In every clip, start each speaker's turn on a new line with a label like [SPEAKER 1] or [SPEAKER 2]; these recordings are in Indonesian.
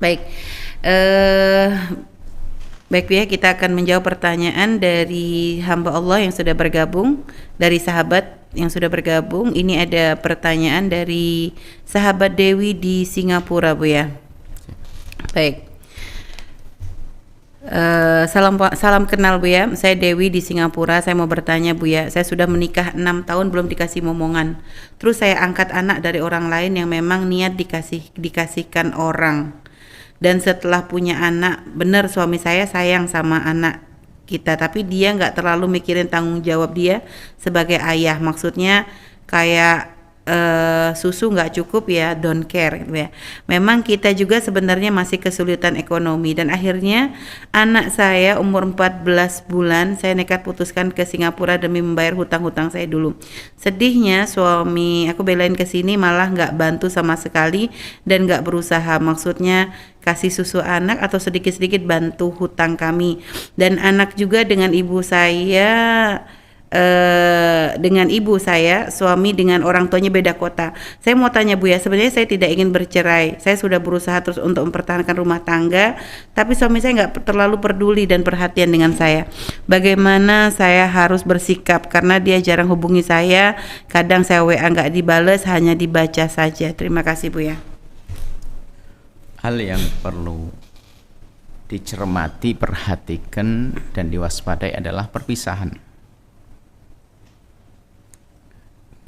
[SPEAKER 1] Baik. Eh Baik ya, kita akan menjawab pertanyaan dari hamba Allah yang sudah bergabung, dari sahabat yang sudah bergabung. Ini ada pertanyaan dari sahabat Dewi di Singapura, Bu ya. Baik. Salam kenal Bu ya. Saya Dewi di Singapura. Saya mau bertanya Bu ya. Saya sudah menikah 6 tahun belum dikasih momongan. Terus saya angkat anak dari orang lain yang memang niat dikasihkan orang. Dan setelah punya anak, benar suami saya sayang sama anak kita, tapi dia nggak terlalu mikirin tanggung jawab dia sebagai ayah. Maksudnya kayak susu nggak cukup ya, don't care gitu ya. Memang kita juga sebenarnya masih kesulitan ekonomi, dan akhirnya anak saya umur 14 bulan saya nekat putuskan ke Singapura demi membayar hutang-hutang saya dulu. Sedihnya suami aku belain ke sini malah nggak bantu sama sekali dan nggak berusaha, maksudnya kasih susu anak atau sedikit-sedikit bantu hutang kami. Dan anak juga dengan ibu saya, suami dengan orang tuanya beda kota. Saya mau tanya Bu ya, sebenarnya saya tidak ingin bercerai. Saya sudah berusaha terus untuk mempertahankan rumah tangga, tapi suami saya nggak terlalu peduli dan perhatian dengan saya. Bagaimana saya harus bersikap? Karena dia jarang hubungi saya, kadang saya WA nggak dibales, hanya dibaca saja. Terima kasih Bu ya.
[SPEAKER 2] Hal yang perlu dicermati, perhatikan, dan diwaspadai adalah perpisahan.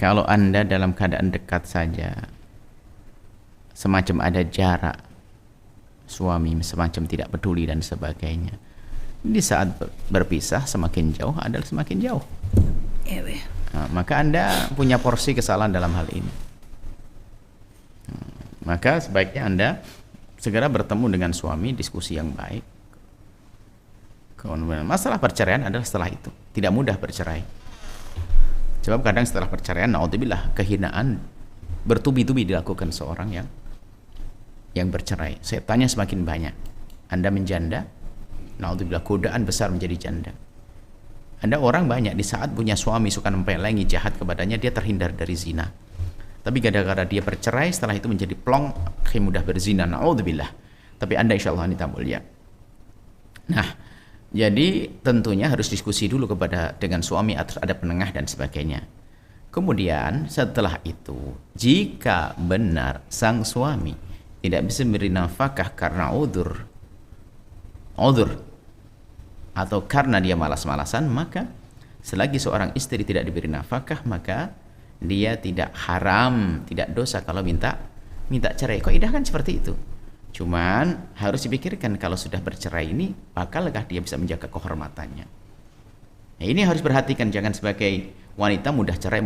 [SPEAKER 2] Kalau Anda dalam keadaan dekat saja, semacam ada jarak, suami semacam tidak peduli dan sebagainya, di saat berpisah semakin jauh adalah semakin jauh. Maka Anda punya porsi kesalahan dalam hal ini. Maka sebaiknya Anda segera bertemu dengan suami, diskusi yang baik. Kemudian masalah perceraian adalah setelah itu. Tidak mudah bercerai. Sebab kadang setelah perceraian, naudzubillah, kehinaan bertubi-tubi dilakukan seorang yang bercerai. Setannya semakin banyak. Anda menjanda, naudzubillah, godaan besar menjadi janda. Anda orang banyak di saat punya suami suka nempelengi jahat kepadanya, dia terhindar dari zina. Tapi gara-gara dia bercerai, setelah itu menjadi plong, mudah berzina, naudzubillah. Tapi Anda insya Allah wanita mulia. Nah, jadi tentunya harus diskusi dulu dengan suami, atau ada penengah dan sebagainya. Kemudian setelah itu, jika benar sang suami tidak bisa memberi nafkah karena udzur atau karena dia malas-malasan, maka selagi seorang istri tidak diberi nafkah, maka dia tidak haram, tidak dosa kalau minta cerai. Kaidah kan seperti itu. Cuman harus dipikirkan, kalau sudah bercerai ini, bakalkah dia bisa menjaga kehormatannya? Nah, ini harus perhatikan, jangan sebagai wanita mudah cerai.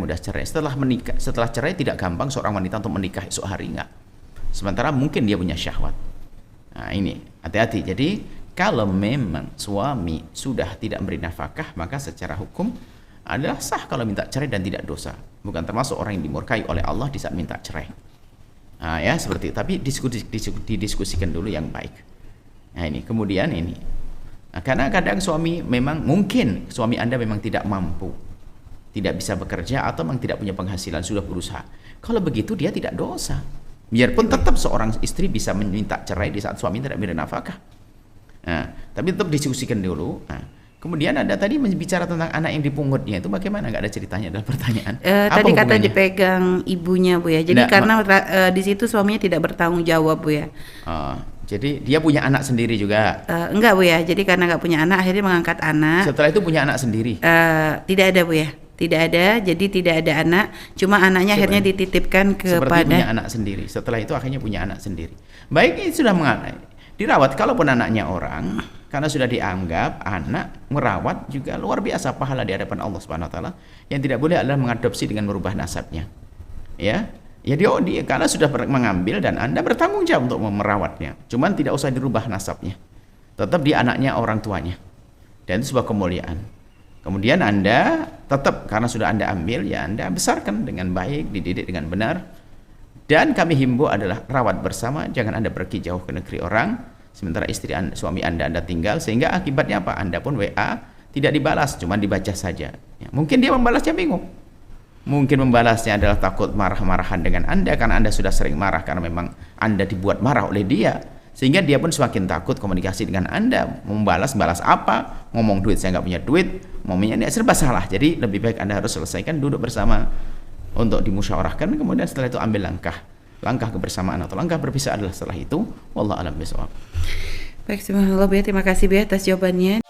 [SPEAKER 2] Setelah cerai tidak gampang seorang wanita untuk menikah esok hari, enggak. Sementara mungkin dia punya syahwat. Nah, ini hati-hati. Jadi kalau memang suami sudah tidak memberi nafkah, maka secara hukum adalah sah kalau minta cerai dan tidak dosa. Bukan termasuk orang yang dimurkai oleh Allah di saat minta cerai. Nah, ya seperti itu. Tapi didiskusikan dulu yang baik. Nah ini, kemudian ini. Nah, karena kadang mungkin suami Anda memang tidak mampu, tidak bisa bekerja, atau memang tidak punya penghasilan, sudah berusaha. Kalau begitu dia tidak dosa. Biarpun tetap seorang istri bisa meminta cerai di saat suami tidak memberi nafkah. Nah, tapi tetap diskusikan dulu. Nah, kemudian ada tadi bicara tentang anak yang dipungutnya, itu bagaimana? Nggak ada ceritanya dalam pertanyaan.
[SPEAKER 1] Tadi kata dipegang ibunya Bu ya. Jadi karena di situ suaminya tidak bertanggung jawab Bu ya.
[SPEAKER 2] Jadi dia punya anak sendiri juga?
[SPEAKER 1] Enggak Bu ya. Jadi karena nggak punya anak, akhirnya mengangkat anak.
[SPEAKER 2] Setelah itu punya anak sendiri?
[SPEAKER 1] Tidak ada Bu ya. Tidak ada. Jadi tidak ada anak. Cuma anaknya akhirnya dititipkan kepada.
[SPEAKER 2] Seperti punya anak sendiri. Setelah itu akhirnya punya anak sendiri. Baik, ini sudah dirawat. Kalaupun anaknya orang, karena sudah dianggap anak, merawat juga luar biasa pahala di hadapan Allah Subhanahu wa taala. Yang tidak boleh adalah mengadopsi dengan merubah nasabnya. Ya dia karena sudah mengambil dan Anda bertanggung jawab untuk merawatnya. Cuman tidak usah dirubah nasabnya. Tetap dia anaknya orang tuanya. Dan itu sebuah kemuliaan. Kemudian Anda tetap, karena sudah Anda ambil, ya Anda besarkan dengan baik, dididik dengan benar. Dan kami himbau adalah rawat bersama, jangan Anda pergi jauh ke negeri orang, sementara suami Anda tinggal, sehingga akibatnya apa? Anda pun WA tidak dibalas, cuma dibaca saja. Ya, mungkin dia membalasnya bingung. Mungkin membalasnya adalah takut marah-marahan dengan Anda, karena Anda sudah sering marah, karena memang Anda dibuat marah oleh dia. Sehingga dia pun semakin takut komunikasi dengan Anda, balas apa, ngomong duit saya nggak punya duit, momennya ini serba salah. Jadi lebih baik Anda harus selesaikan, duduk bersama untuk dimusyawarahkan, kemudian setelah itu ambil langkah kebersamaan atau langkah berpisah adalah setelah itu. Wallahu a'lam bishawab.
[SPEAKER 1] Baik, subhanallah Bu ya, terima kasih Bu ya atas jawabannya.